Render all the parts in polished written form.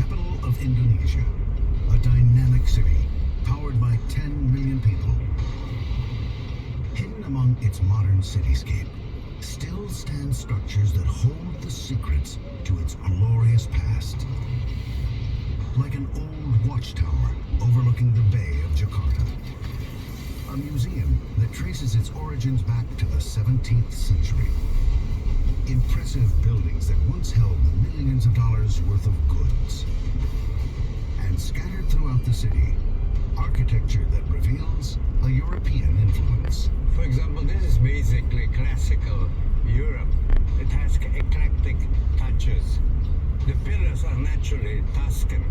capital of Indonesia, a dynamic city powered by 10 million people. Hidden among its modern cityscape still stand structures that hold the secrets to its glorious past. Like an old watchtower overlooking the Bay of Jakarta. A museum that traces its origins back to the 17th century. Impressive buildings that once held millions of dollars worth of goods. And scattered throughout the city, architecture that reveals a European influence. For example, this is basically classical Europe. It has eclectic touches. The pillars are naturally Tuscan.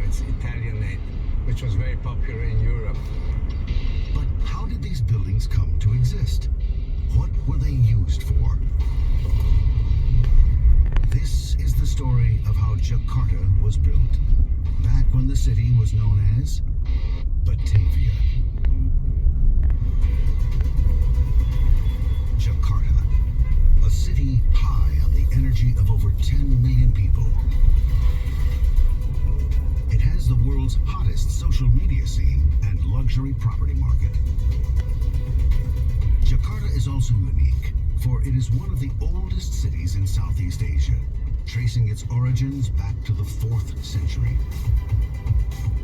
It's Italianate, which was very popular in Europe. But how did these buildings come to exist? What were they used for? This is the story of how Jakarta was built, back when the city was known as Batavia. Jakarta, a city high on the energy of over 10 million people. It has the world's hottest social media scene and luxury property market. Jakarta is also unique, for it is one of the oldest cities in Southeast Asia, tracing its origins back to the 4th century.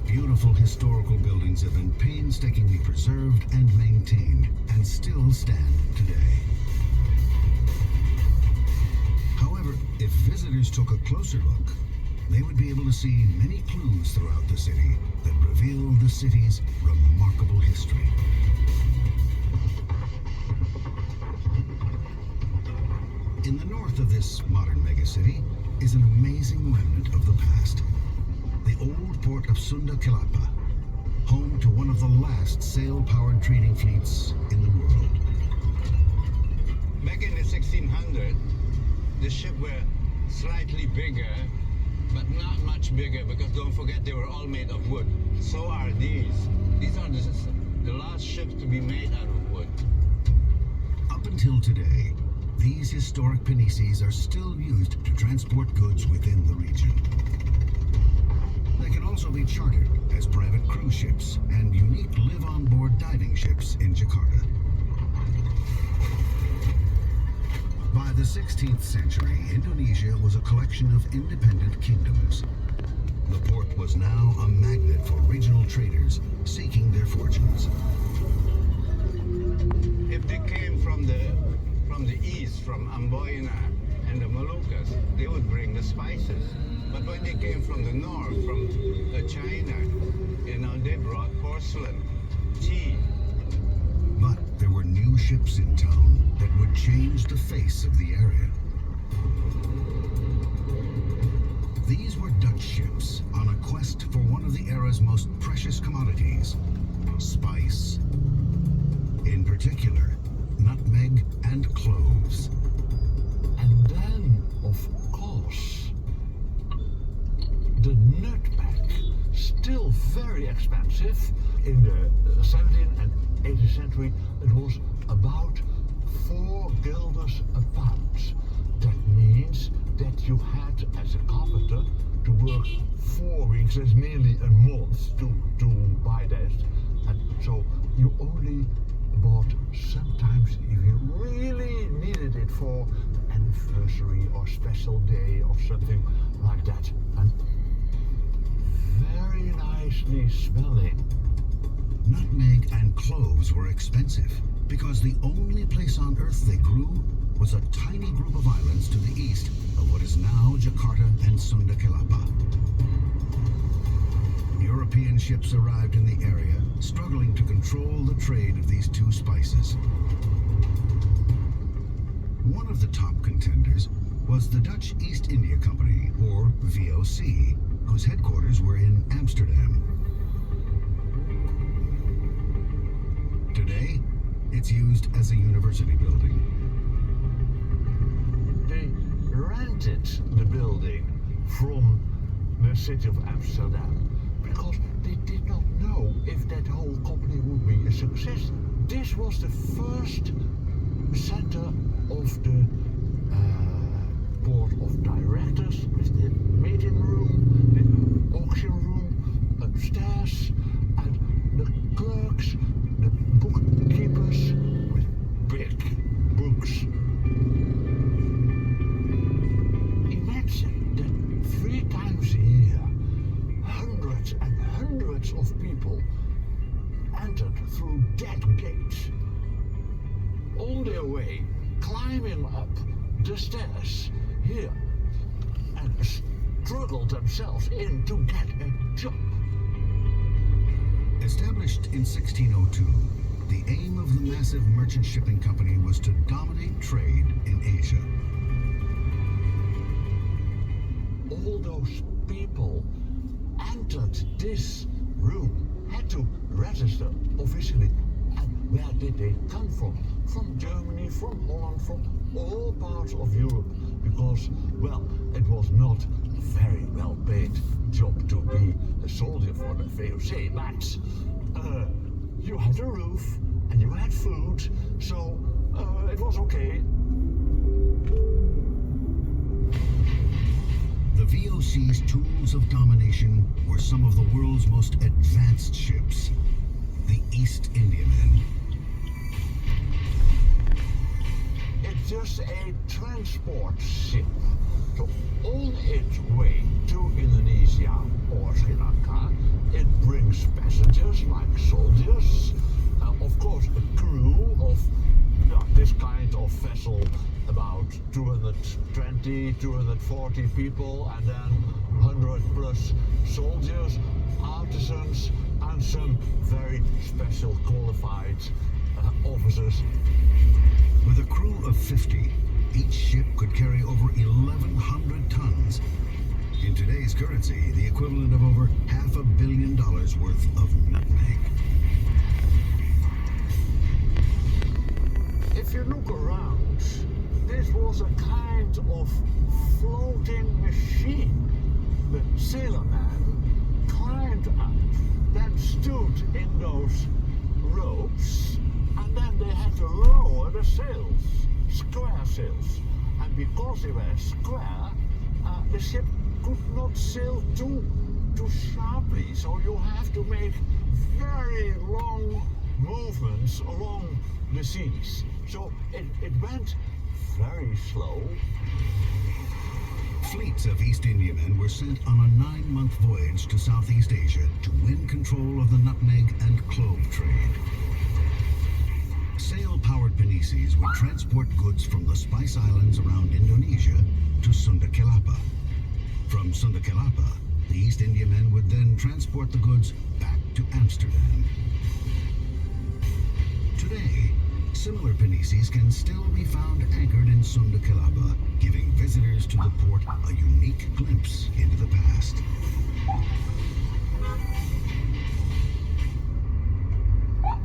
Beautiful historical buildings have been painstakingly preserved and maintained, and still stand today. However, if visitors took a closer look, they would be able to see many clues throughout the city that reveal the city's remarkable history. In the north of this modern megacity is an amazing remnant of the past. The old port of Sunda Kelapa, home to one of the last sail-powered trading fleets in the world. Back in the 1600s, the ships were slightly bigger, but not much bigger, because don't forget they were all made of wood. So are these. These are the last ships to be made out of wood. Up until today, these historic pinnaces are still used to transport goods within the region. They can also be chartered as private cruise ships and unique live-on-board diving ships in Jakarta. By the 16th century, Indonesia was a collection of independent kingdoms. The port was now a magnet for regional traders seeking their fortunes. If they came from the east, from Amboina and the Moluccas, they would bring the spices. But when they came from the north, from China, they brought porcelain, tea. But there were new ships in town that would change the face of the area. These were Dutch ships on a quest for one of the era's most precious commodities, spice. In particular, nutmeg and cloves. And then, of course, the nutmeg, still very expensive. In the 17th and 18th century, it was about 4 guilders a pound. That means that you had, as a carpenter, to work 4 weeks, that's nearly a month, to buy that. And so you only bought sometimes if you really needed it for anniversary or special day or something like that. And very nicely smelling. Nutmeg and cloves were expensive because the only place on Earth they grew was a tiny group of islands to the east of what is now Jakarta and Sunda Kelapa. European ships arrived in the area, struggling to control the trade of these two spices. One of the top contenders was the Dutch East India Company, or VOC, whose headquarters were in Amsterdam. Today, it's used as a university building. They rented the building from the city of Amsterdam because they did not know if that whole company would be a success. This was the first center of the board of directors, with the meeting room, the entered through that gate. On their way, climbing up the stairs here, and struggled themselves in to get a job. Established in 1602, the aim of the massive merchant shipping company was to dominate trade in Asia. All those people entered this room, had to register officially. And where did they come from? From Germany, from Holland, from all parts of Europe. Because, well, it was not a very well-paid job to be a soldier for the VOC, but you had a roof and you had food, so it was okay. The VOC's tools of domination were some of the world's most advanced ships, the East Indiamen. It's just a transport ship. So on its way to Indonesia or Sri Lanka, it brings passengers like soldiers, of course a crew of this kind of vessel, about 220, 240 people, and then 100 plus soldiers, artisans, and some very special qualified officers. With a crew of 50, each ship could carry over 1,100 tons. In today's currency, the equivalent of over $500 million worth of nutmeg. If you look around, this was a kind of floating machine. The sailorman climbed up, then stood in those ropes, and then they had to lower the sails, square sails. And because they were square, the ship could not sail too sharply, so you have to make very long movements along the seas. So it went very slow. Fleets of East Indiamen were sent on a 9-month voyage to Southeast Asia to win control of the nutmeg and clove trade. Sail-powered pinnaces would transport goods from the spice islands around Indonesia to Sunda Kelapa. From Sunda Kelapa, the East Indiamen would then transport the goods back to Amsterdam. Today, similar pinnaces can still be found anchored in Sunda Kelapa, giving visitors to the port a unique glimpse into the past.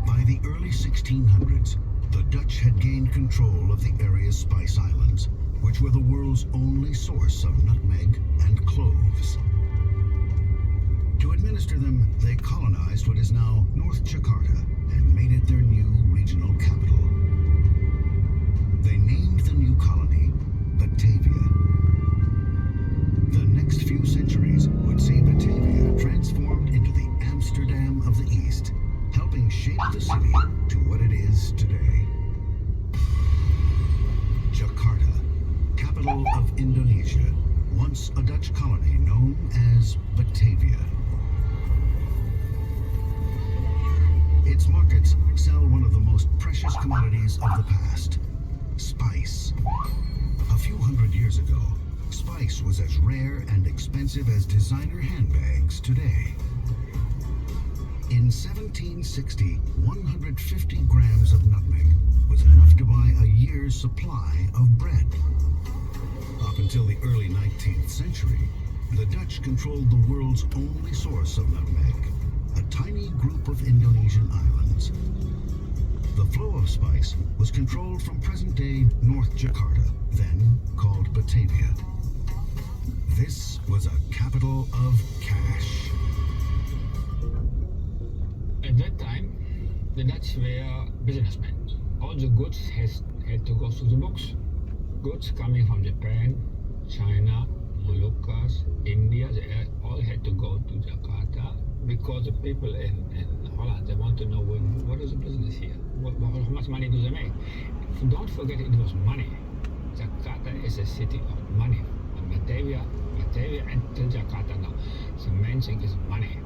By the early 1600s, the Dutch had gained control of the area's spice islands, which were the world's only source of nutmeg and cloves. To administer them, they colonized what is now North Jakarta and made it their new regional capital. They named the new colony Batavia. The next few centuries would see Batavia transformed into the Amsterdam of the East, helping shape the city to what it is today. Jakarta, capital of Indonesia, once a Dutch colony known as Batavia. Its markets sell one of the most precious commodities of the past, spice. A few hundred years ago, spice was as rare and expensive as designer handbags today. In 1760, 150 grams of nutmeg was enough to buy a year's supply of bread. Up until the early 19th century, the Dutch controlled the world's only source of nutmeg, a tiny group of Indonesian islands. The flow of spice was controlled from present-day North Jakarta, then called Batavia. This was a capital of cash. At that time, the Dutch were businessmen. All the goods had to go through the books. Goods coming from Japan, China, Moluccas, India, they all had to go to Jakarta because the people in Holland, they want to know what is the business here, how much money do they make. Don't forget it was money. Jakarta is a city of money. And Batavia and Jakarta now. The main thing is money.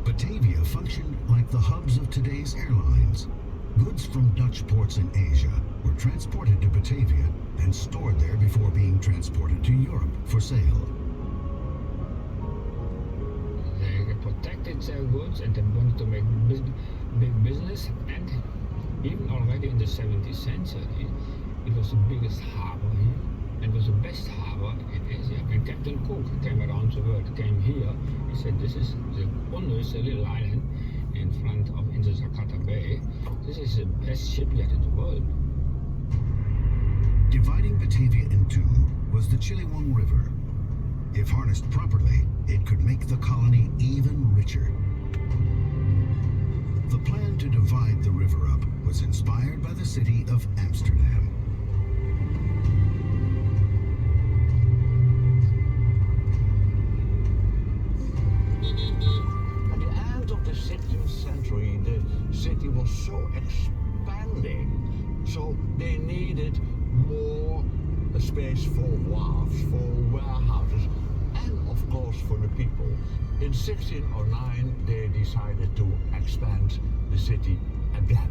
Batavia functioned like the hubs of today's airlines. Goods from Dutch ports in Asia were transported to Batavia and stored there before being transported to Europe for sale. They protected their goods and they wanted to make big business, and even already in the 17th century it was the biggest harbor here and was the best harbor in Asia. When Captain Cook came around the world, came here, he said this is the Onus, a little island in front of in the Jakarta Bay. This is the best shipyard in the world. Dividing Batavia in two was the Ciliwung River. If harnessed properly, it could make the colony even richer. The plan to divide the river up was inspired by the city of Amsterdam. At the end of the 16th century, the city was so expanding, so they needed more space for wharves, for warehouses, and of course for the people. In 1609, they decided to expand the city again.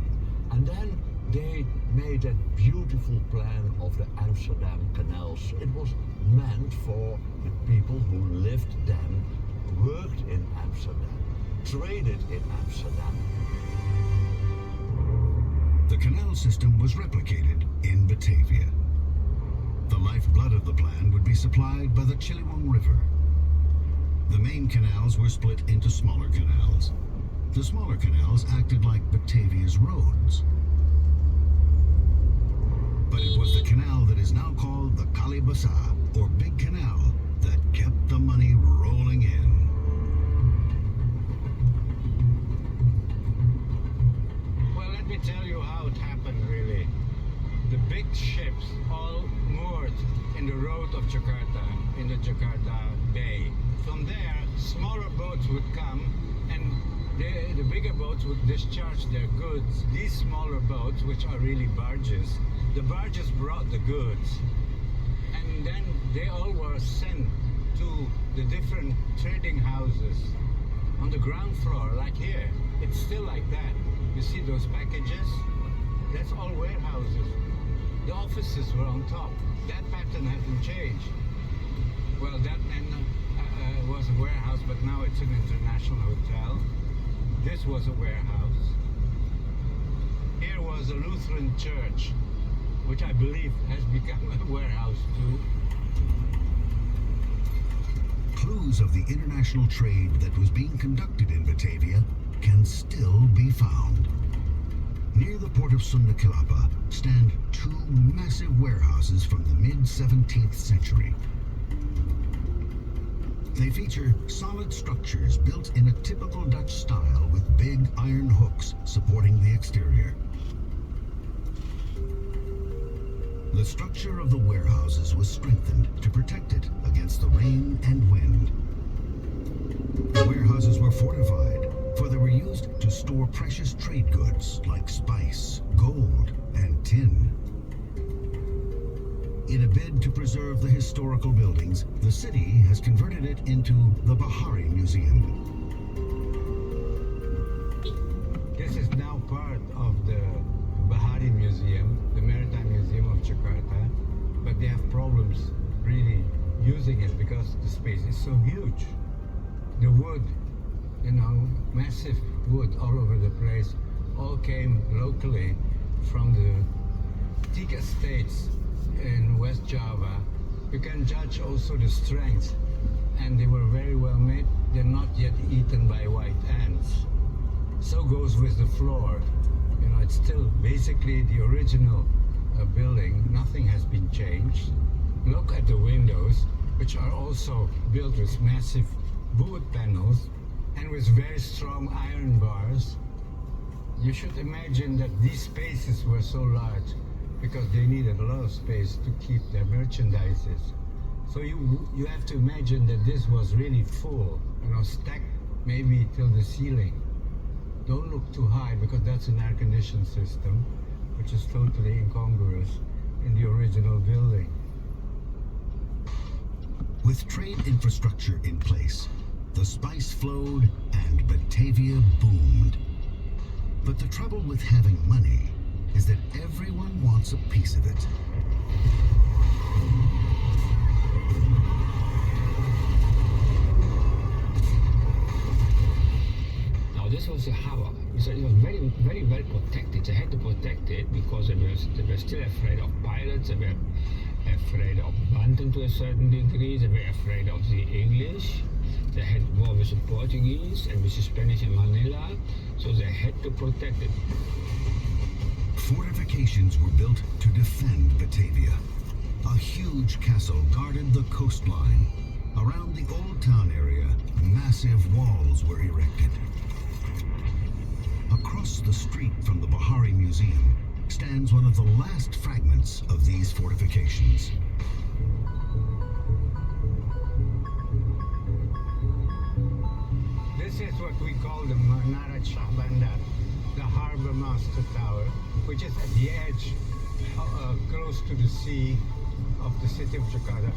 And then they made a beautiful plan of the Amsterdam Canals. It was meant for the people who lived then, worked in Amsterdam, traded in Amsterdam. The canal system was replicated in Batavia. The lifeblood of the plan would be supplied by the Ciliwung River. The main canals were split into smaller canals. The smaller canals acted like Batavia's roads. But it was the canal that is now called the Kalibasa, or Big Canal, that kept the money rolling in. Well, let me tell you how it happened, really. The big ships all moored in the road of Jakarta, in the Jakarta Bay. From there, smaller boats would come, and the bigger boats would discharge their goods. These smaller boats, which are really barges, the barges brought the goods, and then they all were sent to the different trading houses on the ground floor, like here. It's still like that. You see those packages? That's all warehouses. The offices were on top. That pattern hasn't changed. Well, that was a warehouse, but now it's an international hotel. This was a warehouse. Here was a Lutheran church, which I believe has become a warehouse too. Clues of the international trade that was being conducted in Batavia can still be found. Near the port of Sunda Kelapa stand two massive warehouses from the mid-17th century. They feature solid structures built in a typical Dutch style with big iron hooks supporting the exterior. The structure of the warehouses was strengthened to protect it against the rain and wind. The warehouses were fortified, for they were used to store precious trade goods like spice, gold, and tin. In a bid to preserve the historical buildings, the city has converted it into the Bahari Museum. This is now part of the Bahari Museum, the Maritime Museum of Jakarta, but they have problems really using it because the space is so huge. The wood, you know, massive wood all over the place, all came locally from the teak estates in West Java. You can judge also the strength, and they were very well made. They're not yet eaten by white ants. So goes with the floor. You know, it's still basically the original building. Nothing has been changed. Look at the windows, which are also built with massive wood panels and with very strong iron bars. You should imagine that these spaces were so large because they needed a lot of space to keep their merchandises. So you have to imagine that this was really full, you know, stacked maybe till the ceiling. Don't look too high because that's an air-conditioned system, which is totally incongruous in the original building. With trade infrastructure in place, the spice flowed and Batavia boomed. But the trouble with having money is that everyone wants a piece of it. Now this was a harbor. So it was very, very well protected. They had to protect it because they were still afraid of pirates. They were afraid of Banten to a certain degree. They were afraid of the English. They had war with the Portuguese and with the Spanish in Manila, so they had to protect it. Fortifications were built to defend Batavia. A huge castle guarded the coastline. Around the old town area, massive walls were erected. Across the street from the Bahari Museum stands one of the last fragments of these fortifications. This is what we call the Menara Shah Bandar, the Harbor Master Tower, which is at the edge, close to the sea of the city of Jakarta.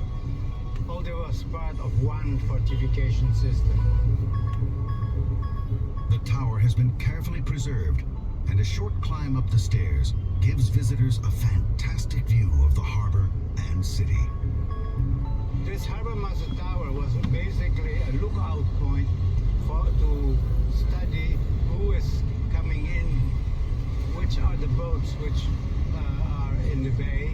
Although it was part of one fortification system. The tower has been carefully preserved, and a short climb up the stairs gives visitors a fantastic view of the harbor and city. This Harbor Master Tower was basically a lookout point to study who is coming in, which are the boats which are in the bay,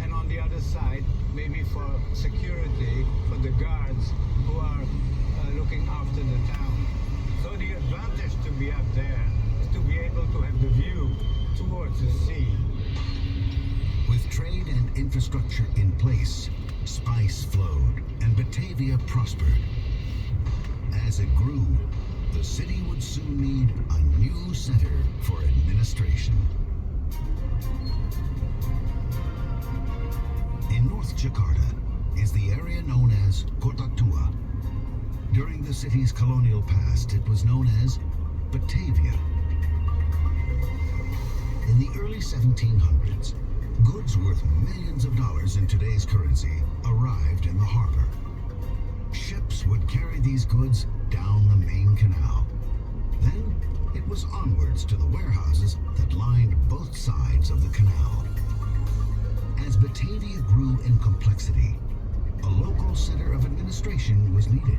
and on the other side, maybe for security, for the guards who are looking after the town. So the advantage to be up there is to be able to have the view towards the sea. With trade and infrastructure in place, spice flowed and Batavia prospered. As it grew, the city would soon need a new center for administration. In North Jakarta is the area known as Kota Tua. During the city's colonial past, it was known as Batavia. In the early 1700s, goods worth millions of dollars in today's currency arrived in the harbor. Ships would carry these goods down the main canal. Then it was onwards to the warehouses that lined both sides of the canal. As Batavia grew in complexity, a local center of administration was needed.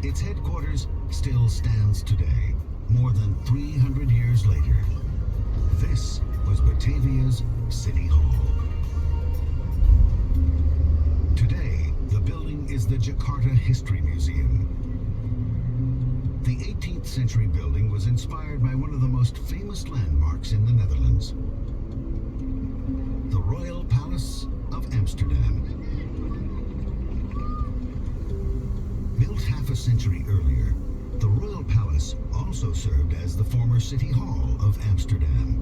Its headquarters still stands today, more than 300 years later. This was Batavia's City Hall. Today, the building is the Jakarta History Museum. The 18th century building was inspired by one of the most famous landmarks in the Netherlands, the Royal Palace of Amsterdam. Built half a century earlier, the Royal Palace also served as the former City Hall of Amsterdam.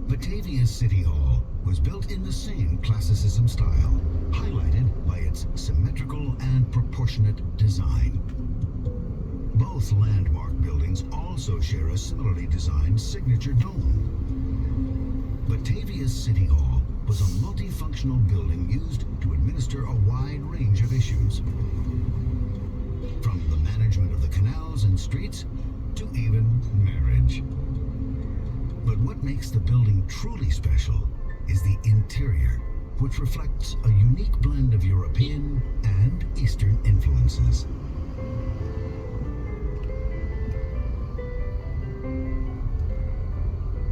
Batavia's City Hall was built in the same classicism style, highlighted by its symmetrical and proportionate design. Both landmark buildings also share a similarly designed signature dome. Batavia's City Hall was a multifunctional building used to administer a wide range of issues, from the management of the canals and streets to even marriage. But what makes the building truly special is the interior, which reflects a unique blend of European and Eastern influences.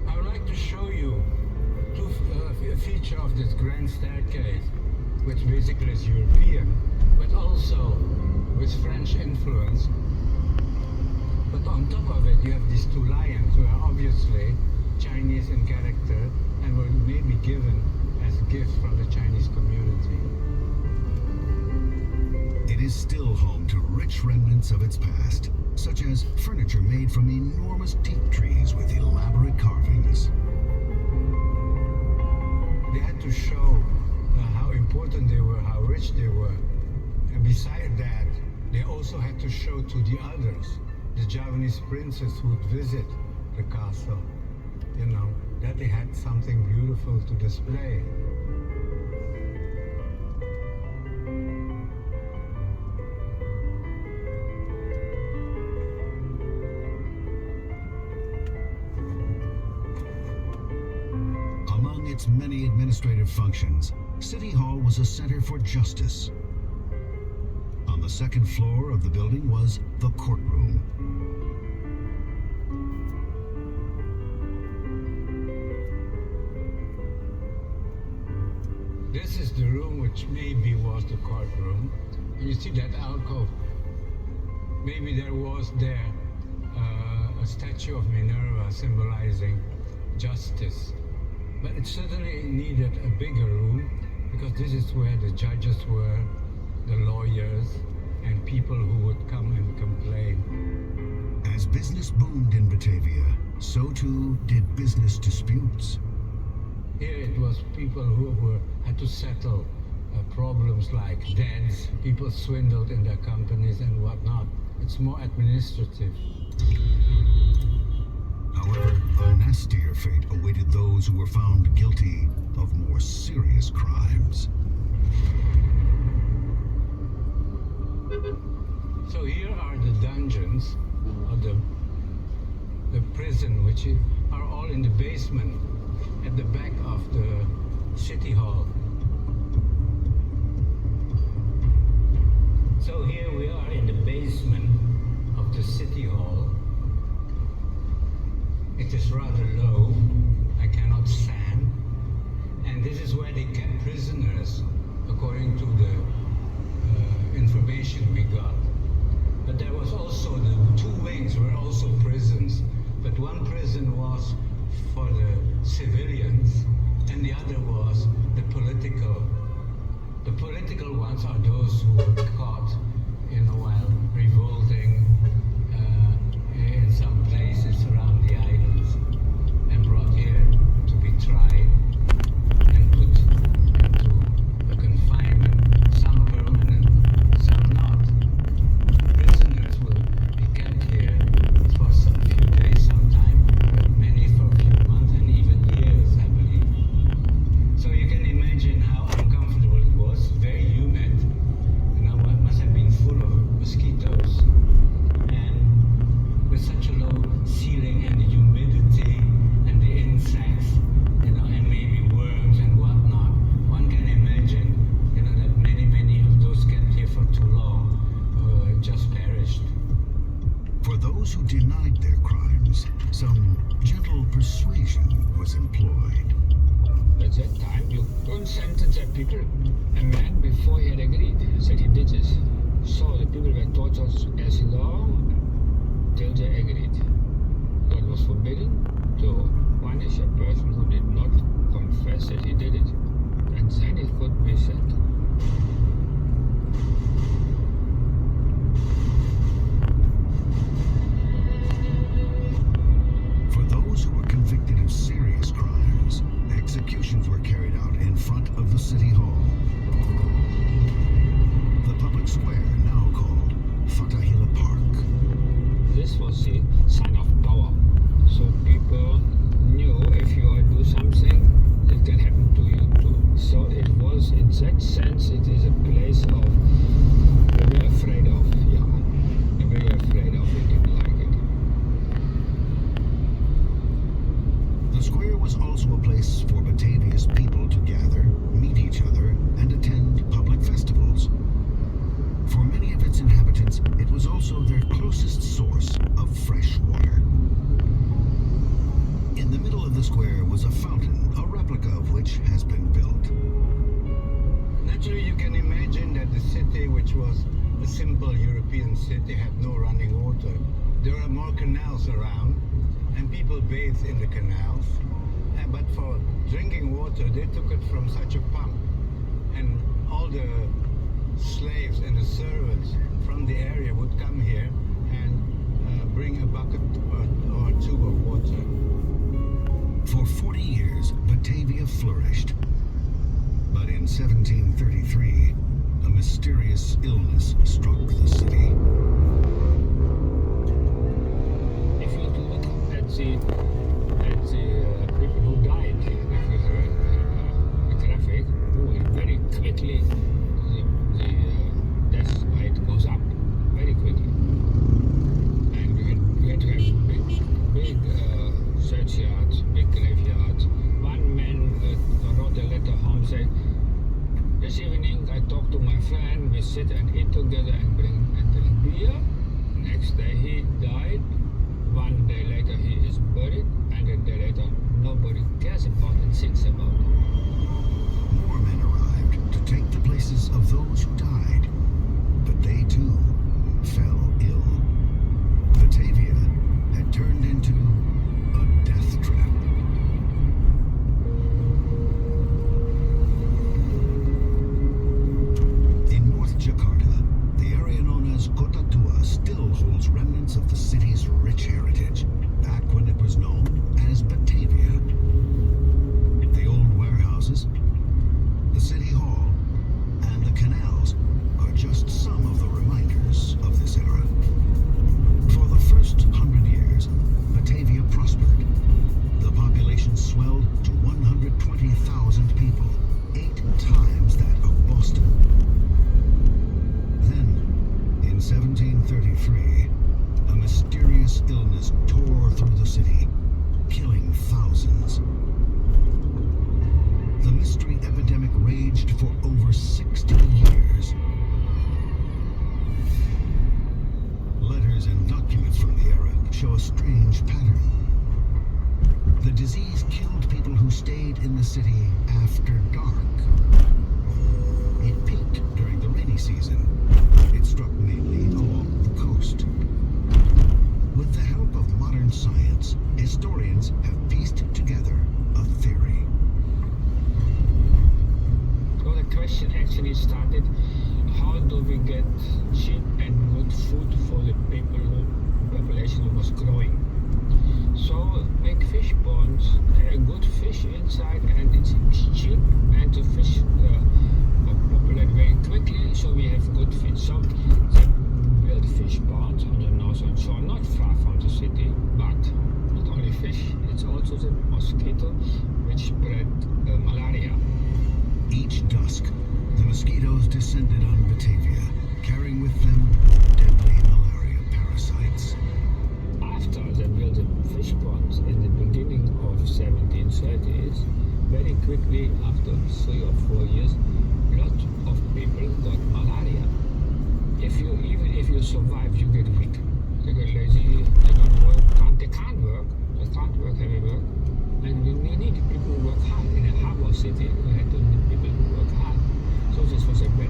I would like to show you a feature of this grand staircase, which basically is European, but also with French influence. But on top of it, you have these two lions, who are obviously Chinese in character and were maybe given as gifts from the Chinese community. It is still home to rich remnants of its past, such as furniture made from enormous teak trees with elaborate carvings. They had to show how important they were, how rich they were. And beside that, they also had to show to the others, the Javanese princes who would visit the castle, you know, that they had something beautiful to display. its many administrative functions, City Hall was a center for justice. On the second floor of the building was the courtroom. This is the room which maybe was the courtroom. And you see that alcove. Maybe there was there a statue of Minerva symbolizing justice. But it certainly needed a bigger room because this is where the judges were, the lawyers, and people who would come and complain. As business boomed in Batavia, so too did business disputes. Here it was people who had to settle problems like debts, people swindled in their companies and whatnot. It's more administrative. However, a nastier fate awaited those who were found guilty of more serious crimes. So here are the dungeons, or the prison, which are all in the basement at the back of the city hall. So here we are in the basement of the city hall. It is rather low. I cannot stand. And this is where they kept prisoners, according to the information we got. But there was also the two wings were also prisons. But one prison was for the civilians, and the other was the political. The political ones are those who were caught, while revolting in some places around the islands and brought here to be tried and put into a confinement, some permanent, some not. Prisoners will be kept here for a few days sometime, but many for a few months and even years, I believe. So you can imagine how uncomfortable it was, very humid, it must have been full of mosquitoes, and with such a low ceiling and the humidity and the insects, and maybe worms and whatnot, one can imagine, that many of those kept here for too long just perished. For those who denied their crimes, some gentle persuasion was employed. At that time, you don't sentence a people, a man, before he had agreed, said he did this. So the people were tortured as long till they agreed. God was forbidden to punish a person who did not confess that he did it. And then it could be said. For those who were convicted of serious crimes, executions were carried out in front of the city hall. The public square, now called Fatahila Park. This was the sign of power. So people knew if you do something, it can happen to you too. So it was, in that sense, it is a place of very afraid of. Yeah, very afraid of it. Didn't like it. The square was also a place for Batavia's people to gather, meet each other, and attend public festivals. For many of its inhabitants, it was also their closest source of fresh water. In the middle of the square was a fountain, a replica of which has been built. Naturally, you can imagine that the city, which was a simple European city, had no running water. There are more canals around, and people bathed in the canals. But for drinking water, they took it from such a pump. And all the slaves and the servants from the area would come here and bring a bucket or two of water. For 40 years, Batavia flourished. But in 1733, a mysterious illness struck the city. If you look at the people who died, if you heard the traffic, very quickly the death rate goes up very quickly. And you had to have big churchyards, big graveyards. One man sit and eat together and drink beer. Next day he died. 1 day later he is buried, and a day later nobody cares about and thinks about it. More men arrived to take the places of those who died, but they too fell ill. Batavia had turned into a death trap. In North Jakarta, the area known as Kota Tua still holds remnants of the city's rich heritage, back when it was known as Batavia. The old warehouses, the city hall, and the canals are just some of the reminders of this era. For the first 100 years, Batavia prospered. The population swelled to 120,000 people, 8 times that of Boston. Then, in 1733, a mysterious illness tore through the city, killing thousands. The mystery epidemic raged for over 60 years. Letters and documents from the era show a strange pattern. The disease killed people who stayed in the city after dark. It peaked during the rainy season. It struck mainly along the coast. With the help of modern science, historians have pieced together a theory. So the question actually started, how do we get cheap and good food for the population who was growing? So make fish ponds, good fish inside, and it's cheap, and the fish populate very quickly, so we have good fish. So they built fish ponds on the northern shore, not far from the city, but not only fish, it's also the mosquito which spread malaria. Each dusk, the mosquitoes descended on Batavia, carrying with them deadly malaria parasites. After they built the fish ponds in the beginning of 1730s, very quickly after 3 or 4 years, a lot of people got malaria. Even if you survive, you get weak, you get lazy, they don't work, they can't work heavy work, and we need people who work hard. In a harbor city, we had to need people who work hard. So this was a very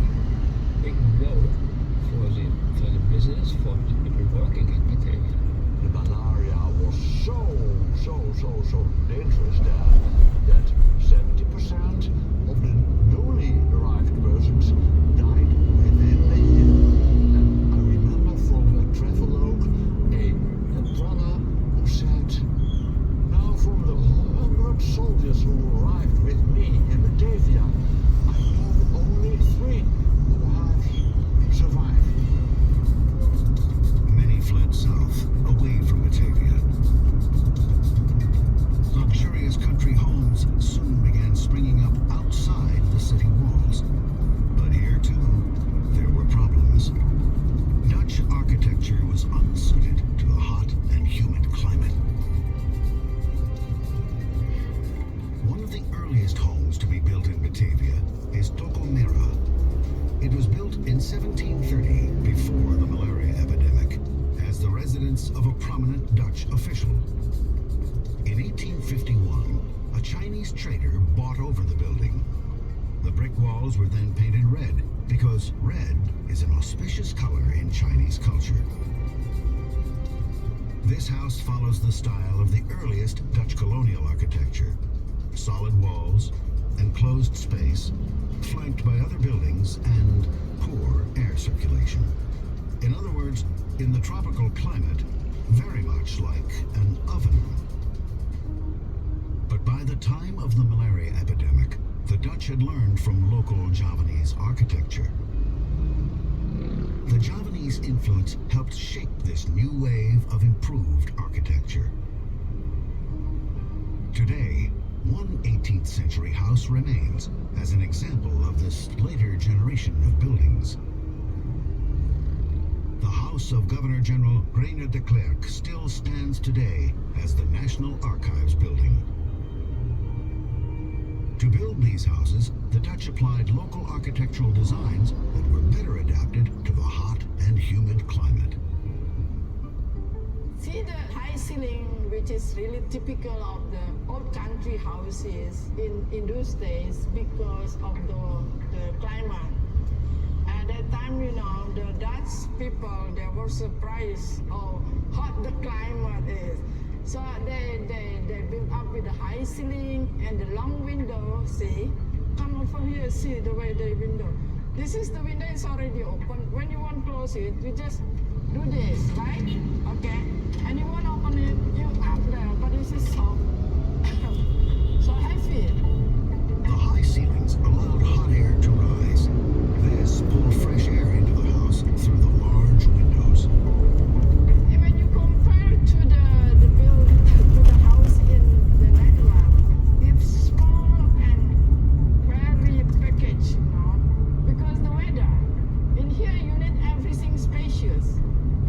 big blow for the business, for the people working in Batavia. The malaria was so dangerous there that 70% of the newly arrived persons died within a year. And I remember from a travelogue a brother who said, now from the 100 soldiers who arrived with me in Batavia, I know only 3 who have survived. Many fled south, away from Batavia. Luxurious country homes soon began springing up outside the city walls. But here too, there were problems. Dutch architecture was unsuited to the hot and humid climate. One of the earliest homes to be built in Batavia is Toko Merah. It was built in 1730, before the malaria epidemic, as the residence of a prominent Dutch official. In 1851, a Chinese trader bought over the building. The brick walls were then painted red, because red is an auspicious color in Chinese culture. This house follows the style of the earliest Dutch colonial architecture. Solid walls, enclosed space, flanked by other buildings, and poor air circulation. In other words, in the tropical climate, very much like an oven. But by the time of the malaria epidemic, the Dutch had learned from local Javanese architecture. The Javanese influence helped shape this new wave of improved architecture. Today, one 18th century house remains as an example of this later generation of buildings. The house of Governor General Reiner de Klerk still stands today as the National Archives building. To build these houses, the Dutch applied local architectural designs that were better adapted to the hot and humid climate. See the high ceiling, which is really typical of the old country houses in those days because of the climate. At that time, the Dutch people, they were surprised how hot the climate is. So they built up with the high ceiling and the long window. See, come over here, see the way the window. This is the window is already open. When you want to close it, you just do this, right? Okay. And you want to open it, you up there, but this is so heavy. The high ceilings allowed hot air to rise. This pulled fresh air into the house through the large windows. And when you compare to the house in the Netherlands, it's small and very packaged, because the weather. In here you need everything spacious,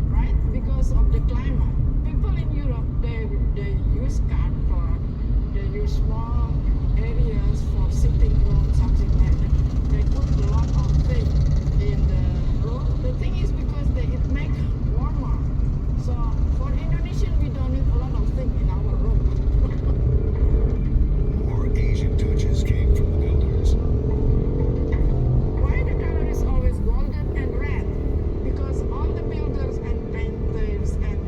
right? Because of the climate. People in Europe, they use cardboard, they use small areas for sitting room, something like that. They put a lot of things in the room. The thing is because it makes warmer. So for Indonesian, we don't need a lot of things in our room. More Asian touches came from the builders. Why the color is always golden and red? Because all the builders and painters and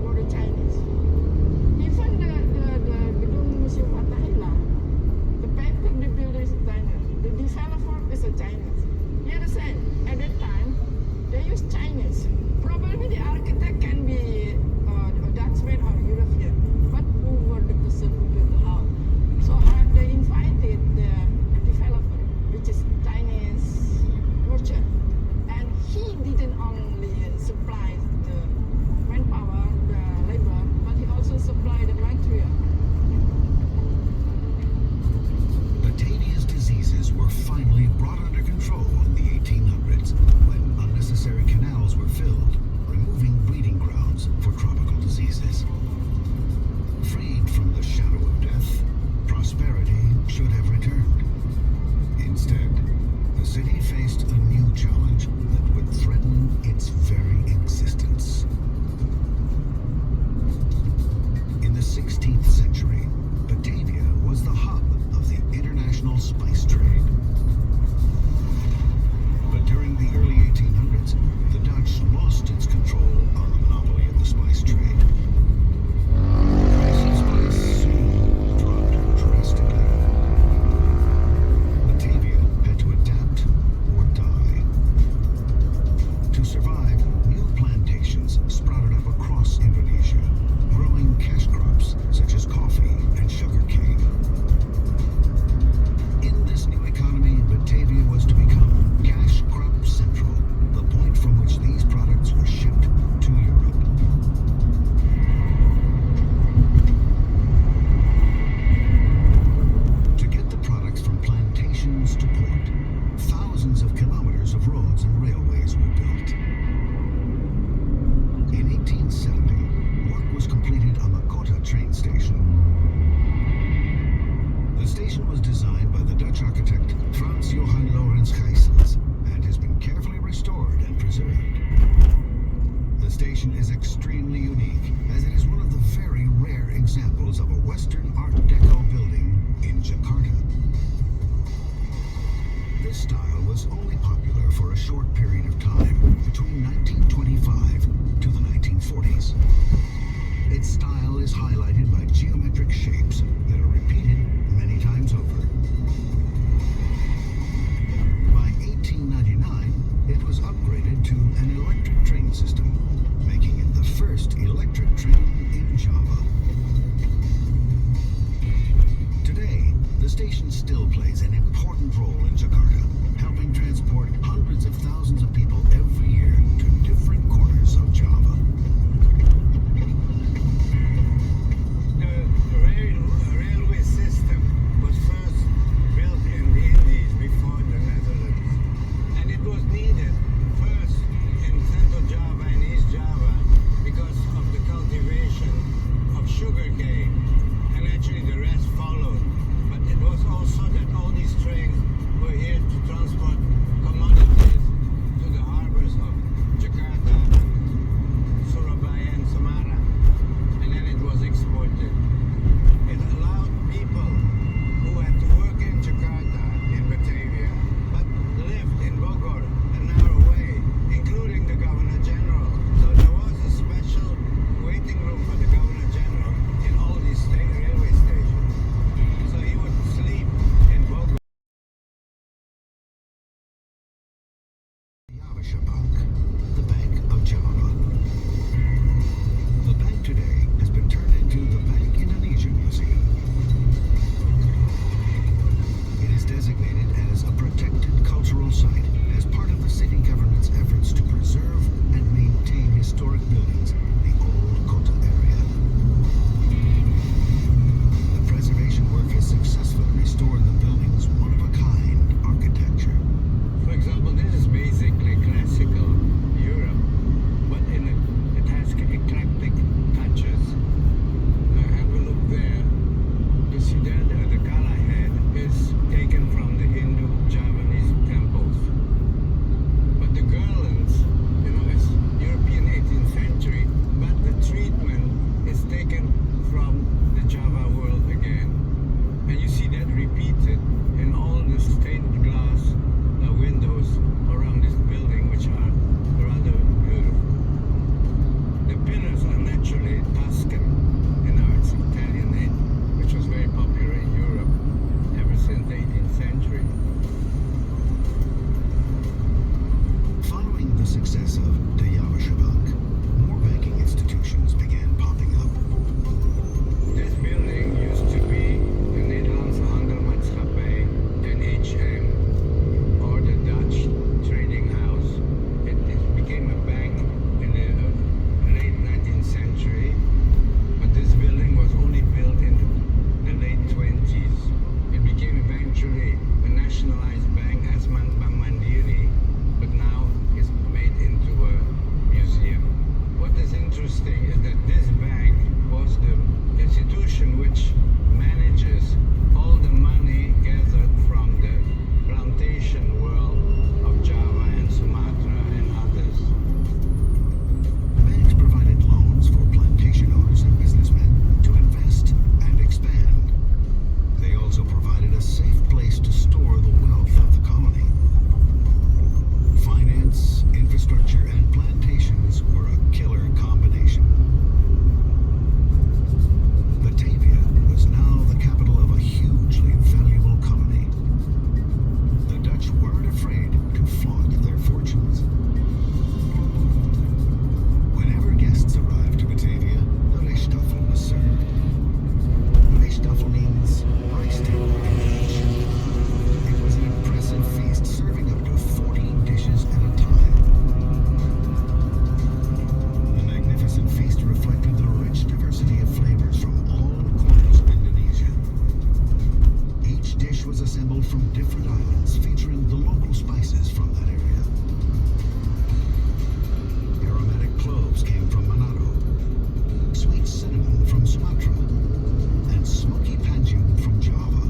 were the Chinese. Even the Gedung Museum adalah, the painter, the builder is a Chinese. The developer is a Chinese. You're the same. At that time, they use Chinese. Probably the architect can be a Dutchman or European, but who were the person who built the house? So they invited the developer, which is Chinese merchant, and he didn't only supply the manpower, the labor, but he also supplied the material. Batavia's diseases were finally brought under control in the 1800s when unnecessary canals were filled, removing breeding grounds for tropical diseases. Freed from the shadow of death, prosperity should have returned. Instead, the city faced a new challenge that would threaten its very existence. In the 16th century, Batavia was the hub of the international spice trade. But during the early 1800s, the Dutch lost its control on the monopoly of the spice trade. The price of spice soon dropped drastically. Batavia had to adapt or die. To survive, new plantations sprouted up across Indonesia, growing cash crops such as coffee and sugarcane. In this new economy, Batavia was to become cash crop central, the point from which these products were shipped to Europe. To get the products from plantations to port, thousands of kilometers of roads and railways were built. In 1870, work was completed on the Kota train station. The station was designed by the Dutch architect Frans Johan Laurens Gijsels and has been carefully restored and preserved. The station is extremely unique as it is one of the very rare examples of a Western Art Deco building in Jakarta. This style was only popular for a short period of time, between 1925 to the 1940s. Its style is highlighted by geometric shapes that are repeated many times over. By 1899, it was upgraded to an electric train system, making it the first electric train in Java. Today, the station still plays an important role in Jakarta, helping transport hundreds of thousands of people every year to different corners of Java. The railway system was first built in the Indies before the Netherlands, and it was needed first in Central Java and East Java because of the cultivation of sugarcane, and actually the rest followed. But it was also also provided a safe place to store the wealth of the colony. Finance, infrastructure, and plantations were a killer combination. Batavia was now the capital of a hugely valuable colony. The Dutch weren't afraid to flaunt their fortunes. Whenever guests arrived to Batavia, the Rijstafel was served. Rijstafel means rice table in Dutch. It was an impressive feast, serving up to 40 dishes at a time. The magnificent feast reflected the rich diversity of flavors from all corners of Indonesia. Each dish was assembled from different islands, featuring the local spices from that area. Aromatic cloves came from Manado, sweet cinnamon from Sumatra, and smoky panjung from Java.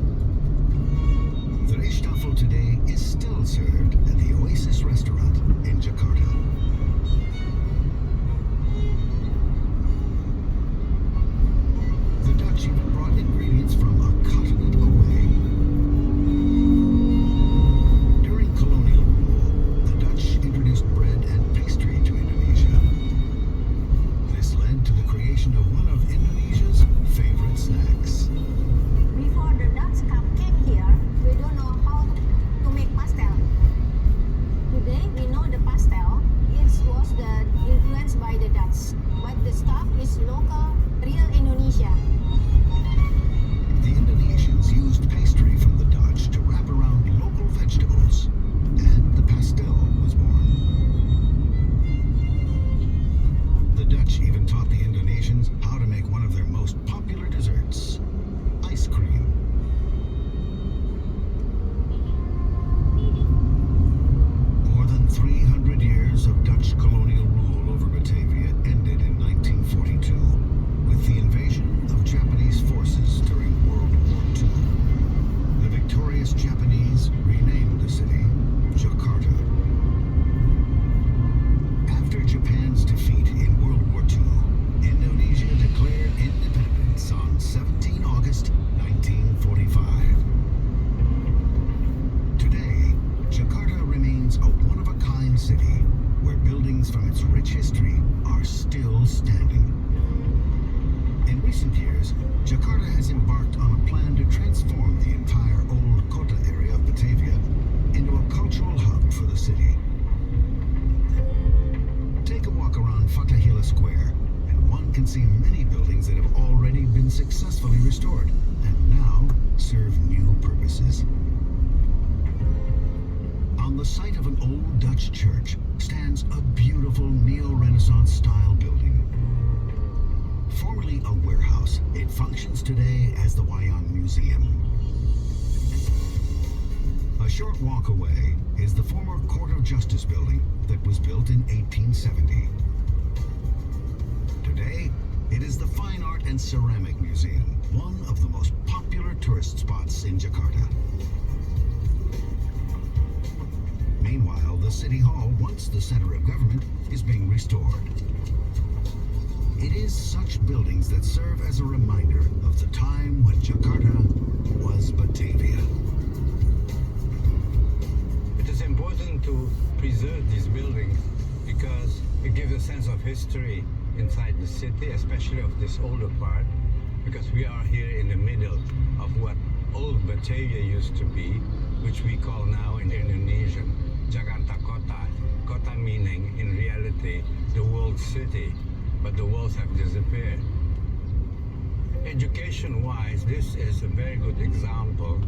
The Rijstafel today is still served at the Oasis restaurant in Jakarta. The Dutch even brought ingredients from a continent away. During colonial rule, the Dutch introduced bread and pastry to Indonesia. This led to the creation of one of Indonesia's favorite snacks. Before the Dutch came here, we don't know how to make pastel. Today we know the pastel was influenced by the Dutch, but the stuff is local, real Indonesia. The Indonesians used pastry from the Dutch to wrap around local vegetables, and the pastel was born. The Dutch even taught the Indonesians how to make one of their most popular desserts, ice cream. More than 300 years of Dutch colonial rule over Batavia ended in 1942 with the invasion of Japanese forces during World War II. The victorious Japanese renamed the city Jakarta. After Japan's defeat in World War II, Indonesia declared independence on 17 August 1945. Today, Jakarta remains a one-of-a-kind city where buildings from its rich history are still standing. In recent years, Jakarta has embarked on a plan to transform the entire old Kota area of Batavia into a cultural hub for the city. Take a walk around Fathahillah Square, and one can see many buildings that have already been successfully restored and now serve new purposes. On the site of an old Dutch church stands a beautiful Neo-Renaissance style building. Formerly a warehouse, it functions today as the Wayang Museum. A short walk away is the former Court of Justice building that was built in 1870. Today, it is the Fine Art and Ceramic Museum, one of the most popular tourist spots in Jakarta. Meanwhile, the City Hall, once the center of government, is being restored. It is such buildings that serve as a reminder of the time when Jakarta was Batavia. It is important to preserve these buildings because it gives a sense of history inside the city, especially of this older part, because we are here in the middle of what old Batavia used to be, which we call now in Indonesian Jakarta Kota. Kota meaning, in reality, the walled city, but the walls have disappeared. Education-wise, this is a very good example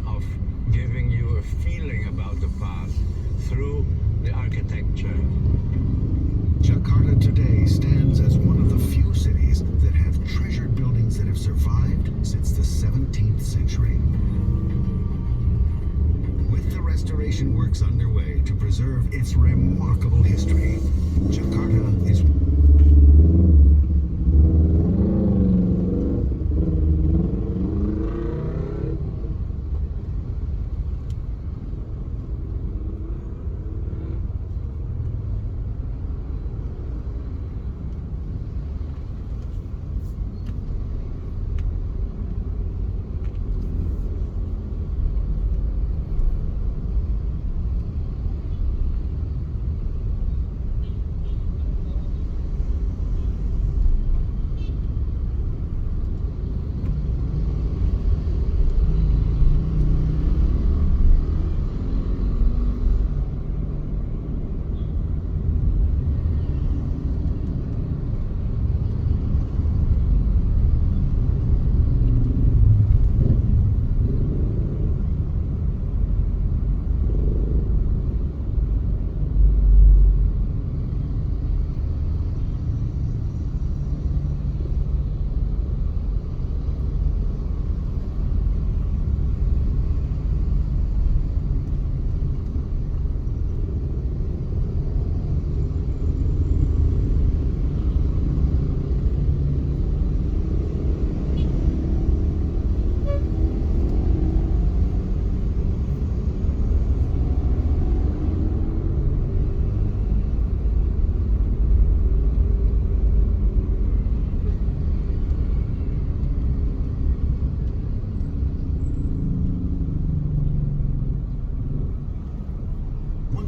of giving you a feeling about the past through the architecture. Jakarta today stands as one of the few cities that have treasured buildings that have survived since the 17th century. With the restoration works underway to preserve its remarkable history, Jakarta is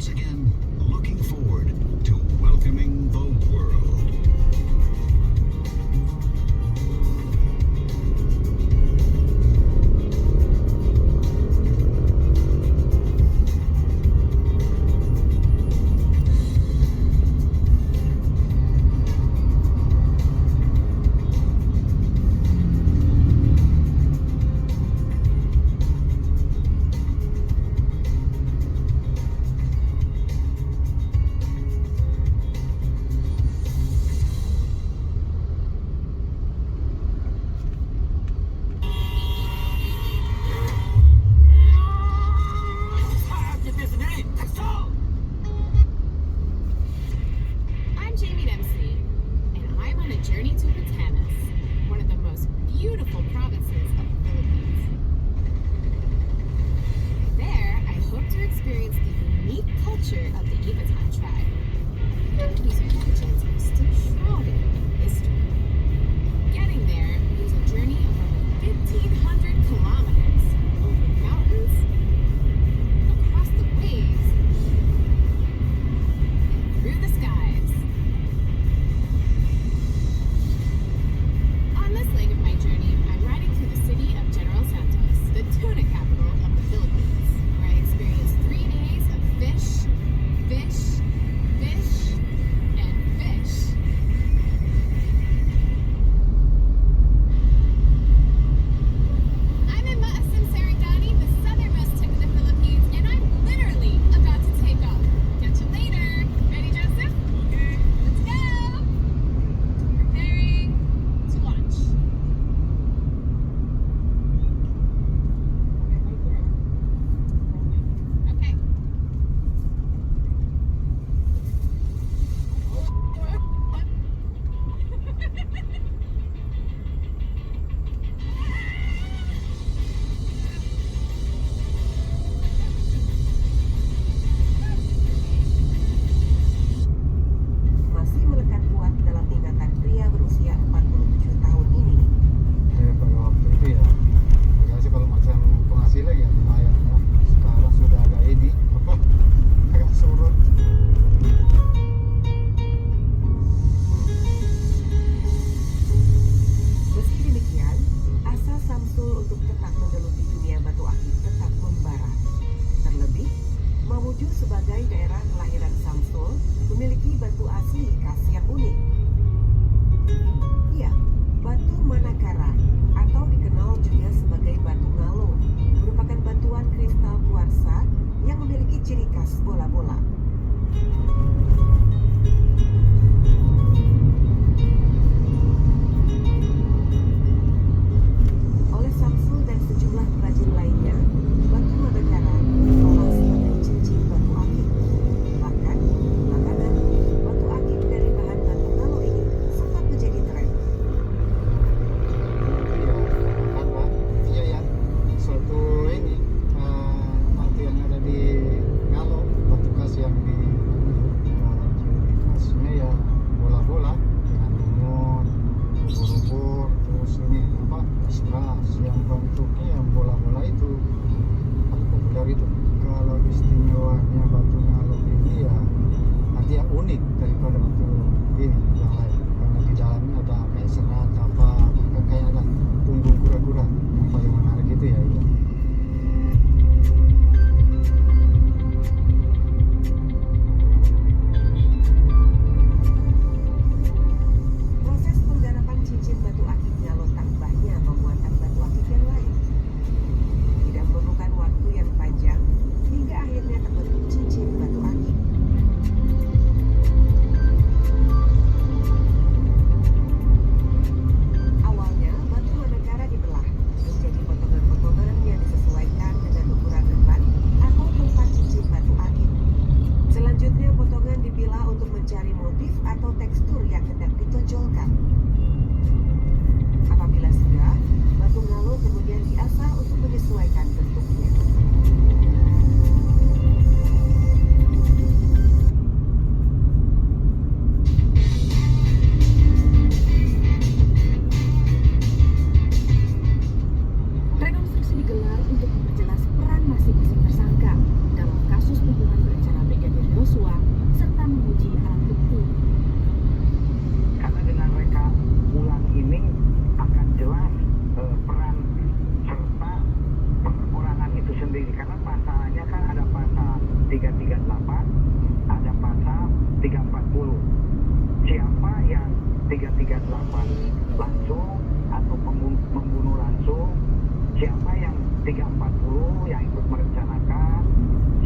once again looking forward to welcoming the world.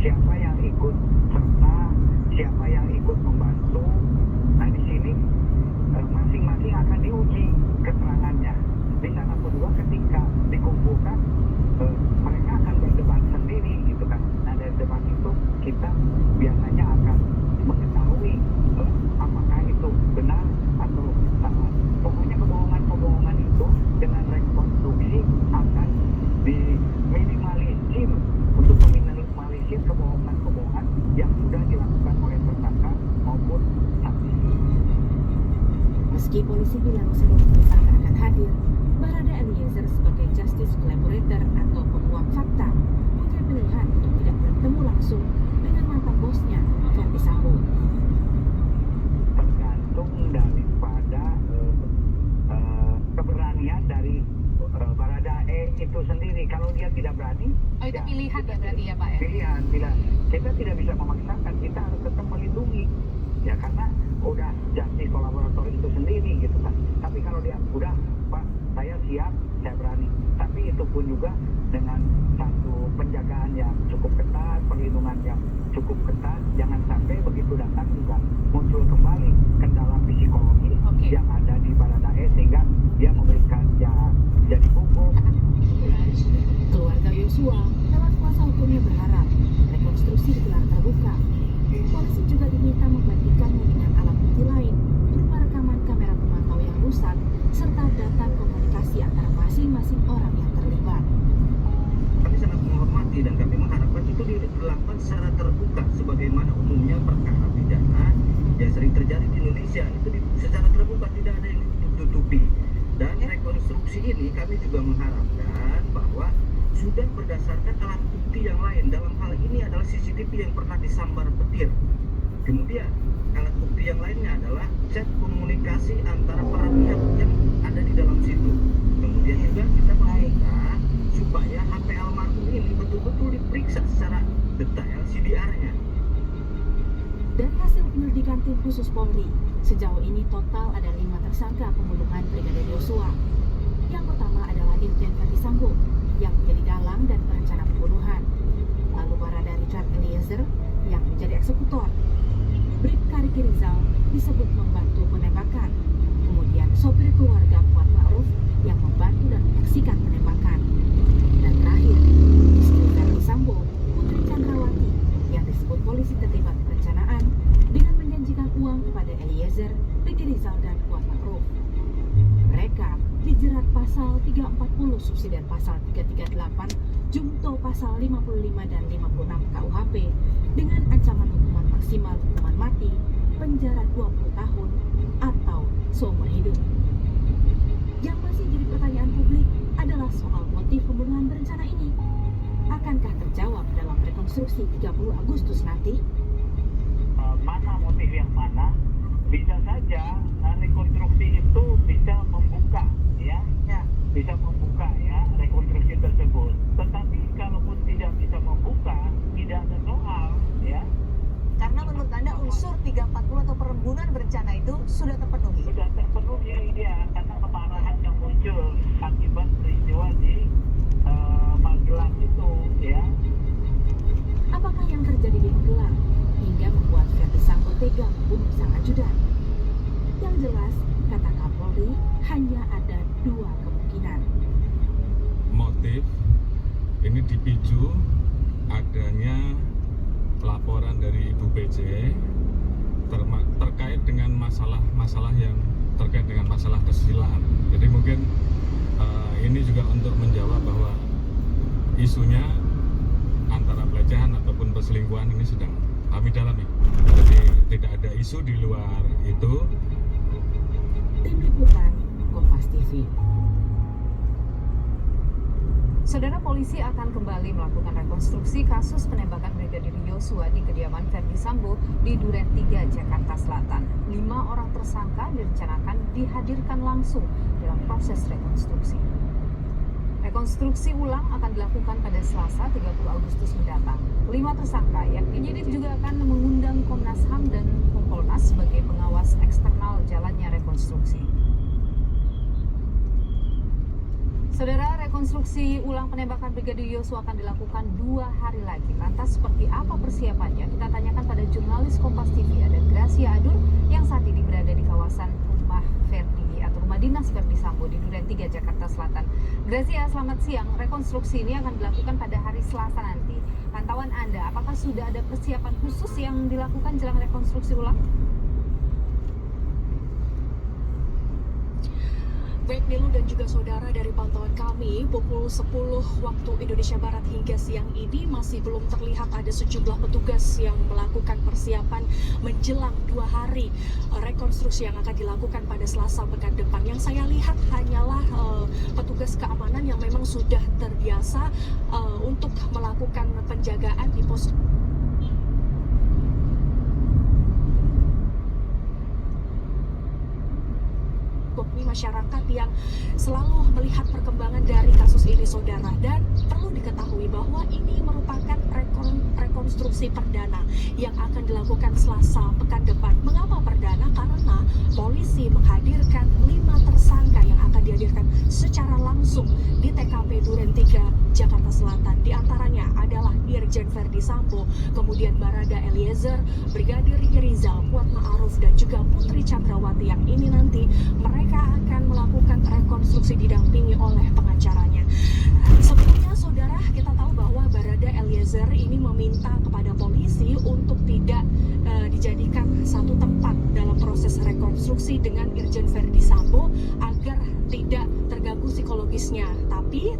siapa yang ikut serta, siapa yang ikut membantu. Nah di sini masing-masing akan diuji keterangannya. Di sana pun juga ketika dikumpulkan mereka akan berdebat sendiri gitu kan. Nah dari debat itu kita biasanya akan mengetahui apakah itu benar atau salah. Pokoknya kebohongan-kebohongan itu dengan rekonstruksi akan diminimalisir untuk meminimalisir kebohongan-kebohongan yang sudah dilakukan oleh tersangka maupun saksi. Meski polisi bilang seluruh tersangka akan hadir, Barada Eliezer sebagai justice collaborator atau penguak fakta punya pilihan untuk tidak bertemu langsung dengan mantan bosnya, Verdi Sambo. Tergantung daripada keberanian dari Baradae itu sendiri. Kalau dia tidak berani, itu pilihan ya berarti ya Pak ya? Pilihan. Kita tidak bisa memaksakan, kita harus tetap melindungi. Ya karena udah justice kolaborator itu sendiri gitu kan. Tapi kalau dia udah Pak, saya siap, saya berani. Tapi itu pun juga dengan satu penjagaan yang cukup ketat, perlindungan yang cukup ketat. Jangan sampai begitu datang juga muncul kembali kendala psikologi yang ada di Baradae sehingga dia memberikan jadi pukul. Keluarga Yosua lewat kuasa hukumnya berharap rekonstruksi digelar terbuka. Polisi juga diminta membandingkannya dengan alat bukti lain berupa rekaman kamera pemantau yang rusak serta data komunikasi antara masing-masing orang yang terlibat. Kami sangat menghormati dan kami mengharapkan itu dilakukan secara terbuka sebagaimana umumnya perkara pidana yang sering terjadi di Indonesia itu secara terbuka, tidak ada yang ditutupi. Dan rekonstruksi ini kami juga mengharapkan bahwa sudah berdasarkan alat bukti yang lain. Dalam hal ini adalah CCTV yang pernah disambar petir. Kemudian alat bukti yang lainnya adalah chat komunikasi antara para pihak yang ada di dalam situ. Kemudian juga kita meminta supaya HP almarhum ini betul-betul diperiksa secara detail CDR-nya. Dari hasil penyelidikan tim khusus Polri, sejauh ini total ada 5 tersangka pembunuhan Brigadir Yosua. Yang pertama adalah Irjen Verdi Sambo yang menjadi dalang dan perencana pembunuhan. Lalu Barada Richard Eliezer yang menjadi eksekutor. Bribka Riki Rizal disebut membantu penembakan. Kemudian sopir keluarga Kuat Ma'ruf yang membantu dan menyaksikan penembakan. Dan terakhir, istri Verdi Sambo, Putri Chandrawati yang disebut polisi terlibat perencanaan dengan menjanjikan uang kepada Eliezer, Riki Rizal dan Kuat Ma'ruf. Mereka dijerat pasal 340 subsidi pasal 338 Jungto pasal 55 dan 56 KUHP dengan ancaman hukuman maksimal hukuman mati, penjara 20 tahun atau seumur hidup. Yang masih jadi pertanyaan publik adalah soal motif pembunuhan berencana ini. Akankah terjawab dalam rekonstruksi 30 Agustus nanti? Mana motif yang mana? Bisa saja rekonstruksi itu bisa membuka bisa membuka rekonstruksi tersebut. Tetapi kalaupun tidak bisa membuka, tidak ada soal Karena menurut Anda unsur 340 atau perembunan berencana itu sudah terpenuhi? Sudah terpenuhi karena kemarahan yang muncul akibat peristiwa di Magelang itu Apakah yang terjadi di Magelang hingga membuat Verdi Sambo tega membunuh sang ajudan? Yang jelas, kata Kapolri, hanya ada 2 kemungkinan. Motif ini dipicu adanya laporan dari Ibu PJ terkait dengan masalah yang terkait dengan masalah kesusilaan. Jadi mungkin ini juga untuk menjawab bahwa isunya antara pelecehan ataupun perselingkuhan ini sedang kami dalami. Jadi tidak ada isu di luar itu. Tim Liputan Kompas TV. Saudara, polisi akan kembali melakukan rekonstruksi kasus penembakan Brigadir Yosua di kediaman Verdi Sambo di Duren 3, Jakarta Selatan. 5 orang tersangka direncanakan dihadirkan langsung dalam proses rekonstruksi. Rekonstruksi ulang akan dilakukan pada Selasa 30 Agustus mendatang. 5 tersangka yang penyidik juga akan mengundang Komnas HAM dan Kompolnas sebagai pengawas eksternal jalannya rekonstruksi. Saudara, rekonstruksi ulang penembakan Brigadir Yosua akan dilakukan 2 hari lagi. Lantas seperti apa persiapannya? Kita tanyakan pada jurnalis Kompas TV, ada Gracia Adur yang saat ini berada di kawasan rumah Verdi atau rumah dinas Verdi Sambo di Duren 3 Jakarta Selatan. Gracia, selamat siang. Rekonstruksi ini akan dilakukan pada hari Selasa nanti. Pantauan Anda, apakah sudah ada persiapan khusus yang dilakukan jelang rekonstruksi ulang? Baik Nilu dan juga saudara, dari pantauan kami pukul 10 waktu Indonesia Barat hingga siang ini masih belum terlihat ada sejumlah petugas yang melakukan persiapan menjelang 2 hari rekonstruksi yang akan dilakukan pada Selasa pekan depan. Yang saya lihat hanyalah petugas keamanan yang memang sudah terbiasa untuk melakukan penjagaan di pos masyarakat yang selalu melihat perkembangan dari kasus ini, saudara. Dan perlu diketahui bahwa ini merupakan rekonstruksi perdana yang akan dilakukan Selasa pekan depan. Mengapa perdana? Karena polisi menghadirkan 5 tersangka yang akan dihadirkan secara langsung di TKP Duren 3 Jakarta Selatan. Di antaranya adalah Irjen Verdi Sambo, kemudian Barada Eliezer, Brigadir Riki Rizal, Kuat Ma'aruf, dan juga Putri Chandrawati yang ini nanti mereka akan melakukan rekonstruksi didampingi oleh pengacaranya. Sebelumnya, saudara, kita tahu bahwa Barada Eliezer ini meminta kepada polisi untuk tidak dijadikan satu tempat dalam proses rekonstruksi dengan Irjen Verdi Sambo agar tidak terganggu psikologisnya. Tapi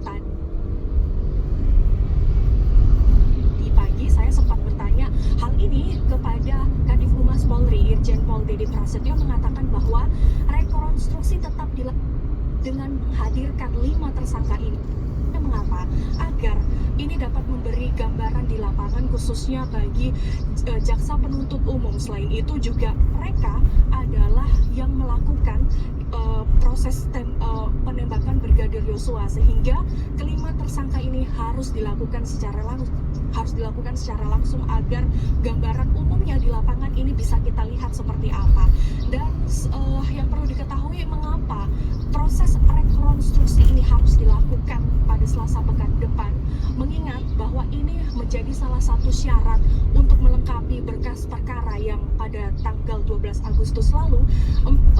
di pagi saya sempat bertanya hal ini kepada Kadif Humas Polri, Irjen Pol Dede Prasetyo, mengatakan bahwa rekonstruksi tetap dilakukan dengan menghadirkan 5 tersangka ini. Mengapa? Agar ini dapat memberi gambaran di lapangan khususnya bagi jaksa penuntut umum. Selain itu juga mereka adalah yang melakukan proses penembakan Brigadir Yosua, sehingga kelima tersangka ini harus dilakukan secara langsung agar gambaran umumnya di lapangan ini bisa kita lihat seperti apa. Dan yang perlu diketahui mengapa proses rekonstruksi ini harus dilakukan pada Selasa pekan depan, mengingat bahwa ini menjadi salah satu syarat untuk melengkapi berkas perkara yang pada tanggal 12 Agustus lalu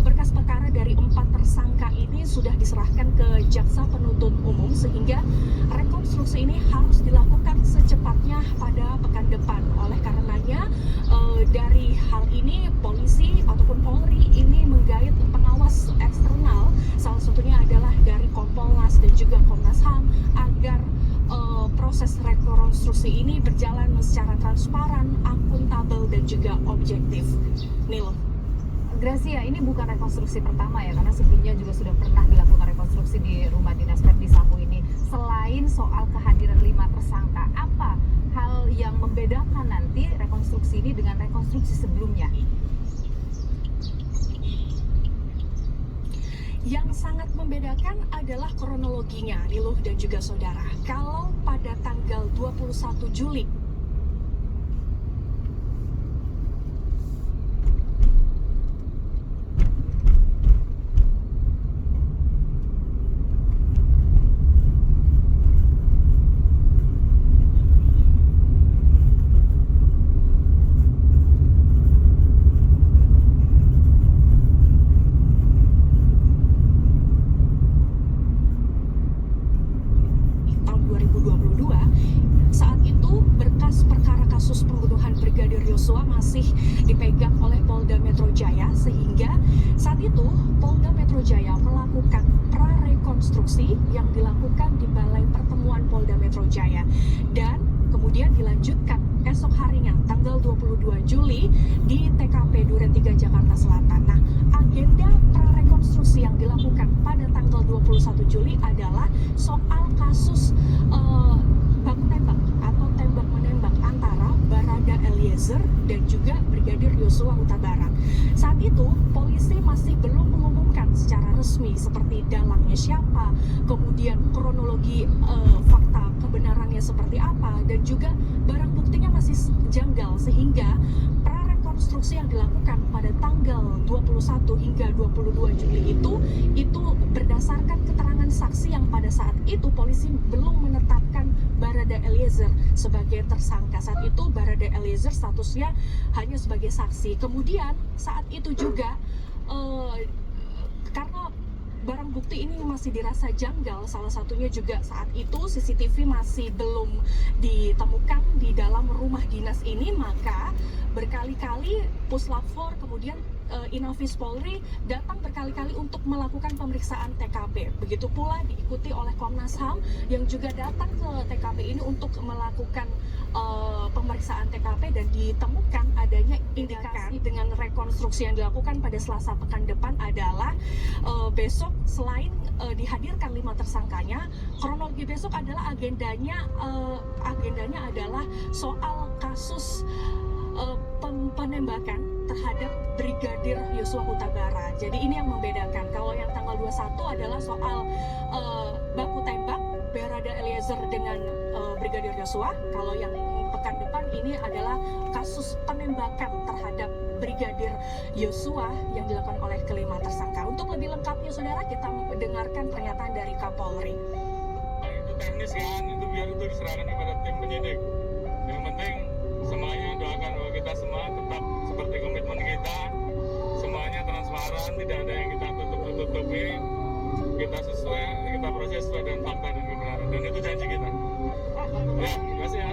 berkas perkara dari 4 tersangka ini sudah diserahkan ke jaksa penuntut umum, sehingga rekonstruksi ini harus dilakukan secepatnya pada pekan depan. Oleh karenanya dari hal ini polisi ataupun Polri ini menggait pengawas eksternal, salah satunya adalah dari Kompolnas dan juga Komnas HAM, agar proses rekonstruksi ini berjalan secara transparan, akuntabel, dan juga objektif. Nilo. Gracia, ini bukan rekonstruksi pertama ya, karena sebelumnya juga sudah pernah dilakukan rekonstruksi di rumah dinas Verdi Sambo ini. Selain soal kehadiran 5 tersangka, apa hal yang membedakan nanti rekonstruksi ini dengan rekonstruksi sebelumnya? Yang sangat membedakan adalah kronologinya, Niluh dan juga saudara. Kalau pada tanggal 21 Juli masih dipegang oleh Polda Metro Jaya, sehingga saat itu Polda Metro Jaya melakukan prarekonstruksi yang dilakukan di Balai Pertemuan Polda Metro Jaya, dan kemudian dilanjutkan esok harinya tanggal 22 Juli di TKP Duren 3 Jakarta Selatan. Nah, agenda prarekonstruksi yang dilakukan pada tanggal 21 Juli adalah soal kasus baku tembak atau tembak-menembak antara Barada Eliezer dan juga Brigadir Yosua Huta Barat. Saat itu polisi masih belum mengumumkan secara resmi seperti dalangnya siapa, kemudian kronologi fakta kebenarannya seperti apa, dan juga barang buktinya masih janggal, sehingga prarekonstruksi rekonstruksi yang dilakukan pada tanggal 21 hingga 22 Juli itu berdasarkan keterangan saksi yang pada saat itu polisi belum menetapkan Barada Eliezer sebagai tersangka. Saat itu Barada Eliezer statusnya hanya sebagai saksi. Kemudian saat itu juga karena barang bukti ini masih dirasa janggal, salah satunya juga saat itu CCTV masih belum ditemukan di dalam rumah dinas ini, maka berkali-kali Puslap 4 kemudian Inafis Polri datang berkali-kali untuk melakukan pemeriksaan TKP. Begitu pula diikuti oleh Komnas HAM yang juga datang ke TKP ini untuk melakukan pemeriksaan TKP dan ditemukan adanya indikasi dengan rekonstruksi yang dilakukan pada Selasa pekan depan adalah besok selain dihadirkan 5 tersangkanya, kronologi besok adalah agendanya adalah soal kasus penembakan terhadap Brigadir Yosua Huta Barat. Jadi ini yang membedakan. Kalau yang tanggal 21 adalah soal baku tembak Barada Eliezer dengan Brigadir Yosua. Kalau yang pekan depan ini adalah kasus penembakan terhadap Brigadir Yosua yang dilakukan oleh kelima tersangka. Untuk lebih lengkapnya saudara, kita mendengarkan pernyataan dari Kapolri. Itu teknis kan, itu biar itu diserahkan kepada tim penyidik. Yang penting semuanya doakan bahwa kita semua tetap seperti komitmen kita, semuanya transparan, tidak ada yang kita tutup-tutupi, kita proses sesuai dengan fakta dan kebenaran, dan itu janji kita. Ya, terima kasih ya.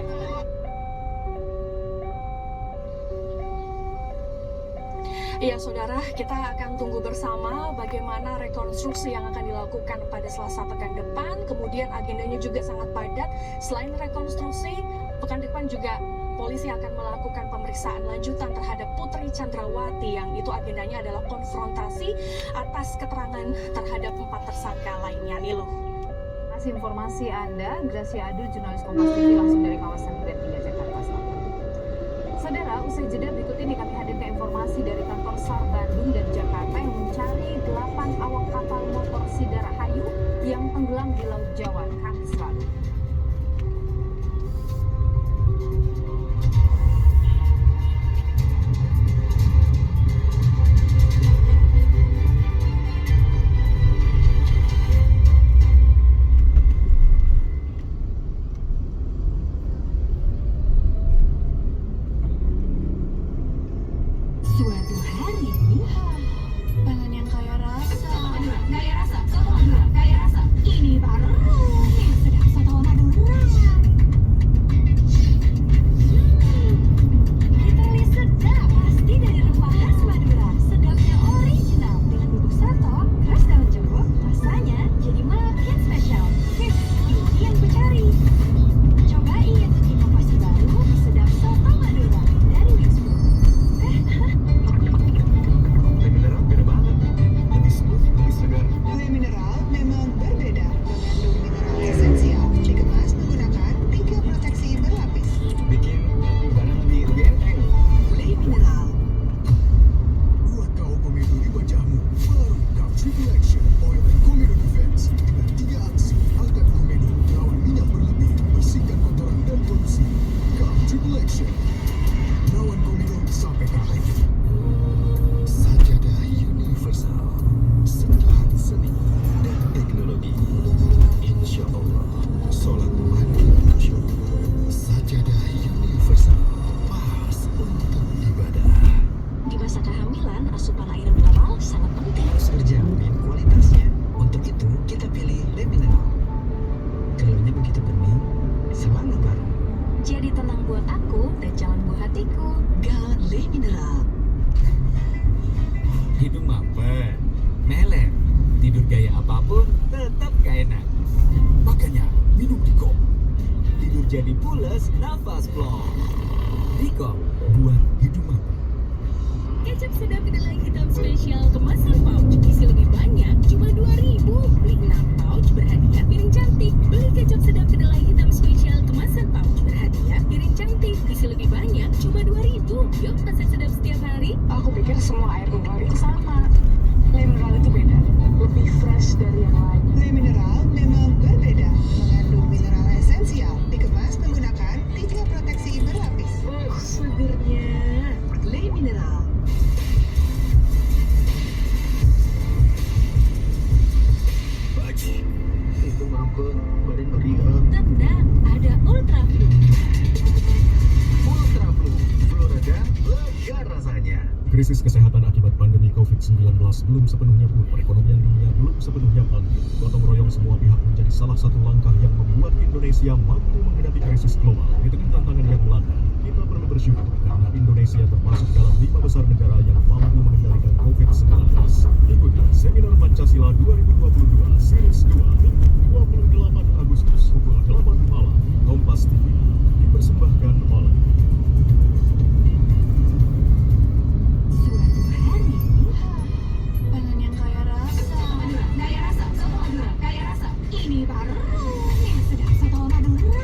Iya saudara, kita akan tunggu bersama bagaimana rekonstruksi yang akan dilakukan pada Selasa pekan depan. Kemudian agendanya juga sangat padat. Selain rekonstruksi, pekan depan juga polisi akan melakukan pemeriksaan lanjutan terhadap Putri Chandrawati yang itu agendanya adalah konfrontasi atas keterangan terhadap 4 tersangka lainnya. Niluh. Kasih informasi Anda, Gracia Adu, jurnalis Kompas TV langsung dari kawasan Duren 3 Jakarta Selatan. Saudara, usai jeda berikut ini kami hadirkan informasi dari kantor SAR Bandung dan Jakarta yang mencari 8 awak kapal motor Sidara Hayu yang tenggelam di Laut Jawa Kamis lalu. Suatu hari, pengen yang kaya rasa. Ini baru yang sedap soto Madura. Literally sedap, pasti dari rempah khas Madura. Sedapnya original dengan bubuk soto, keras daun jeruk, rasanya jadi makin spesial. Ini yang ku cari. Cobain inovasi baru, sedap soto Madura dari Wisnu. Teh mineral beda banget, lebih smooth, lebih segar. Teh mineral memang berbeda, mengandung mineral esensial, dikemas menggunakan 3 proteksi berlapis. Bikin badan lebih enteng. Teh mineral. Buat kau komedo di wajahmu, baru kau Triple Action Oil and Komedo Defense dengan 3 aksi angkat komedo, lawan minyak berlebih, bersihkan kotoran dan polusi. Kau Triple Action, lawan komedo sampai kaki. Sajadah universal, sentuhan seni dan teknologi. Insya Allah, sholat makin khusyuk. Sajadah universal, pas untuk ibadah. Di masa kehamilan, asupan air mineral sangat penting. Harus terjamin kualitasnya. Untuk itu kita pilih teh mineral. Galaunya begitu bening, selalu baru. Jadi tenang buat aku dan jangan buat hatiku. Galon teh mineral. Hidung mampet, melek, tidur gaya apapun tetap gak enak. Makanya minum Dikom. Tidur jadi pules, nafas plong. Dikom buat hidung mampet. Kecap sedap kedelai hitam spesial kemasan pouch isi lebih banyak cuma 2.000. Beli 6 pouch berhadiah piring cantik. Beli kecap sedap kedelai hitam spesial kemasan pouch berhadiah piring cantik isi lebih banyak cuma 2.000. Yuk pesan sedap setiap hari. Aku pikir semua air mineral itu sama. Teh mineral itu beda, lebih fresh dari yang lain. Teh mineral memang berbeda, mengandung mineral esensial, dikemas menggunakan 3 proteksi berlapis. Segernya. Teh mineral. Krisis kesehatan akibat pandemi COVID-19 belum sepenuhnya pulih. Perekonomian dunia belum sepenuhnya bangkit. Gotong royong semua pihak menjadi salah satu langkah yang membuat Indonesia mampu menghadapi krisis global. Di tengah tantangan yang melanda, kita perlu bersyukur karena Indonesia termasuk dalam 5 besar negara yang mampu mengendalikan COVID-19. Ikuti Seminar Pancasila 2022 Series 2 Minggu 28 Agustus pukul 8 malam. Kompas TV dipersembahkan oleh pengen yang kaya rasa. Kaya rasa, soto Madura, kaya rasa. Ini baru yang sedap soto Madura.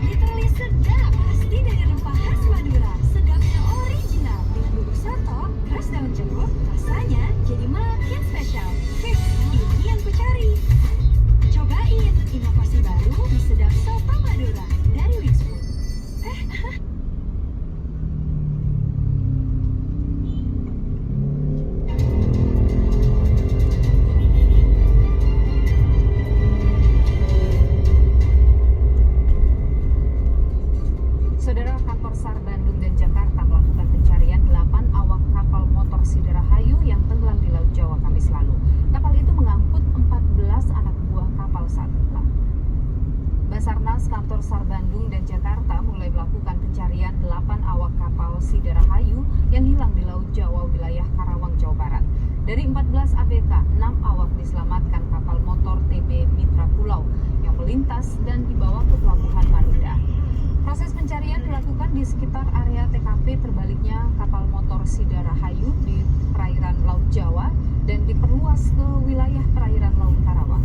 Literally sedap, pasti dari rempah khas Madura. Sedapnya original dengan bubuk soto, khas daun jeruk, rasanya jadi makin spesial. Ini yang kucari. Cobain inovasi baru di sedap soto Madura dari Wixfood. Saudara, kantor SAR Bandung dan Jakarta melakukan pencarian 8 awak kapal motor Siderahayu yang tenggelam di Laut Jawa Kamis lalu. Kapal itu mengangkut 14 anak buah kapal saat tenggelam. Basarnas kantor SAR Bandung dan Jakarta mulai melakukan pencarian 8 awak kapal Siderahayu yang hilang di Laut Jawa wilayah Karawang, Jawa Barat. Dari 14 ABK, 6 awak diselamatkan kapal motor TB Mitra Pulau yang melintas dan dibawa ke pelabuhan Marunda. Proses pencarian dilakukan di sekitar area TKP terbaliknya kapal motor Siderahayu di perairan Laut Jawa dan diperluas ke wilayah perairan Laut Karawang.